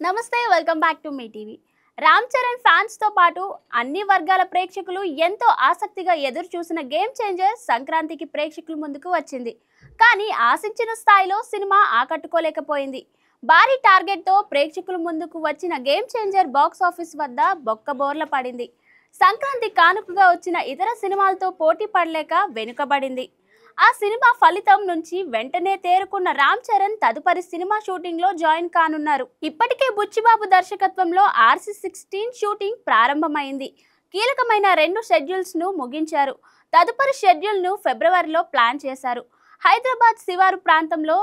నమస్తే welcome back to me TV. Ram Charan fans తో పాటు అన్ని వర్గాల ప్రేక్షకులు ఎంతో ఆసక్తిగా ఎదురు చూసిన గేమ్ చేంజర్ సంక్రాంతికి ప్రేక్షకుల ముందుకు వచ్చింది. కానీ ఆశించిన స్థాయిలో సినిమా ఆకట్టుకోలేకపోయింది. భారీ టార్గెట్ తో ప్రేక్షకుల ముందుకు వచ్చిన గేమ్ చేంజర్ బాక్స్ ఆఫీస్ వద్ద బొక్కబోర్ల పడింది. సంక్రాంతి కానుకగా వచ్చిన ఇతర సినిమాలతో పోటీ పడలేక వెనుకబడింది. ఆ సినిమా ఫలితం నుంచి వెంటనే తేరుకున్న రామ్ చరణ్ తదుపరి సినిమా షూటింగ్ లో జాయిన్ కానున్నారు. ఇప్పటికే బుచ్చిబాబు దర్శకత్వంలో RC16 షూటింగ్ ప్రారంభమైంది. కీలకమైన 2 షెడ్యూల్స్ ను ముగించారు. తదుపరి షెడ్యూల్ ను ఫిబ్రవరిలో ప్లాన్ చేశారు. హైదరాబాద్ శివారు ప్రాంతంలో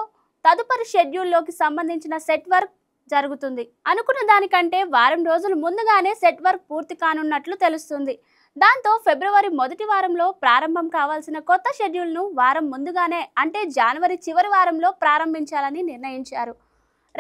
తదుపరి షెడ్యూల్లోకి సంబంధించిన సెట్ వర్క్ జరుగుతుంది. అనుకున్న దానికంటే వారం రోజులు ముందుగానే సెట్ వర్క్ పూర్తి కానున్నట్లు తెలుస్తుంది. దాంతో ఫిబ్రవరి మొదటి వారంలో ప్రారంభం కావాల్సిన కొత్త షెడ్యూల్ను వారం ముందుగానే అంటే జనవరి చివరి వారంలో ప్రారంభించాలని నిర్ణయించారు.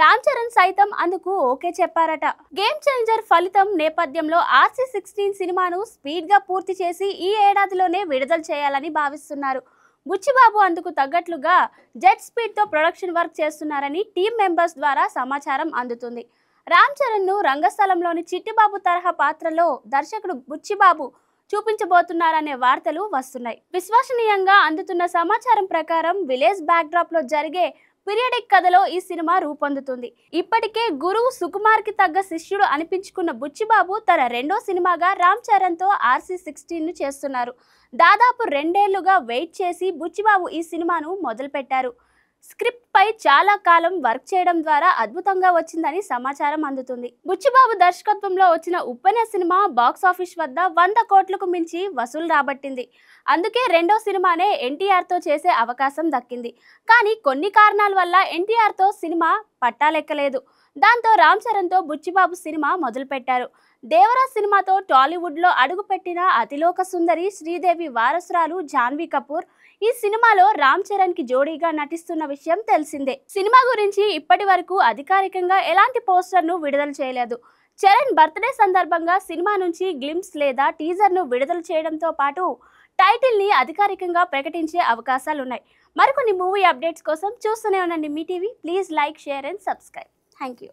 రామ్ చరణ్ సైతం అందుకు ఓకే చెప్పారట. గేమ్ చేంజర్ ఫలితం నేపథ్యంలో RC16 సినిమాను స్పీడ్ గా పూర్తి చేసి ఈ ఏడాదిలోనే విడుదల చేయాలని భావిస్తున్నారు. బుచ్చిబాబు అందుకు తగ్గట్లుగా జెట్ స్పీడ్ తో ప్రొడక్షన్ వర్క్ చేస్తున్నారని టీం మెంబర్స్ ద్వారా సమాచారం అందుతుంది. రామ్ చరణ్ ను రంగస్థలంలోని చిట్టిబాబు తరహా పాత్రలో దర్శకుడు బుచ్చిబాబు చూపించబోతున్నారనే వార్తలు వస్తున్నాయి. విశ్వసనీయంగా అందుతున్న సమాచారం ప్రకారం విలేజ్ బ్యాక్ డ్రాప్ లో జరిగే పీరియడిక్ కథలో ఈ సినిమా రూపొందుతుంది. ఇప్పటికే గురువు సుకుమార్ కి తగ్గ శిష్యుడు అనిపించుకున్న బుచ్చిబాబు తన రెండో సినిమాగా రామ్ చరణ్ తో RC16 ను చేస్తున్నారు. దాదాపు 2 ఏళ్లుగా వెయిట్ చేసి బుచ్చిబాబు ఈ సినిమాను మొదలు పెట్టారు. స్క్రిప్ట్ పై చాలా కాలం వర్క్ చేయడం ద్వారా అద్భుతంగా వచ్చిందని సమాచారం అందుతుంది. బుచ్చిబాబు దర్శకత్వంలో వచ్చిన ఉప్పెన సినిమా బాక్స్ ఆఫీస్ వద్ద 100 కోట్లకు మించి వసూలు రాబట్టింది. అందుకే రెండో సినిమానే NTR తో చేసే అవకాశం దక్కింది. కానీ కొన్ని కారణాల వల్ల NTR తో సినిమా పట్టాలెక్కలేదు. దాంతో రామ్ చరణ్ తో బుచ్చిబాబు సినిమా మొదలుపెట్టారు. దేవరా సినిమాతో టాలీవుడ్ లో అడుగుపెట్టిన అతిలోక సుందరి శ్రీదేవి వారసురాలు జాన్వీ కపూర్ ఈ సినిమాలో రామ్ చరణ్ కి జోడీగా నటిస్తున్న విషయం తెలిసిందే. సినిమా గురించి ఇప్పటి వరకు అధికారికంగా ఎలాంటి పోస్టర్ ను విడుదల చేయలేదు. చరణ్ బర్త్డే సందర్భంగా సినిమా నుంచి గ్లింప్స్ లేదా టీజర్ ను విడుదల చేయడంతో పాటు టైటిల్ ని అధికారికంగా ప్రకటించే అవకాశాలున్నాయి. మరికొన్ని మూవీ అప్డేట్స్ కోసం చూస్తూనే ఉండండి మీ TV. Please like, share and subscribe. Thank you.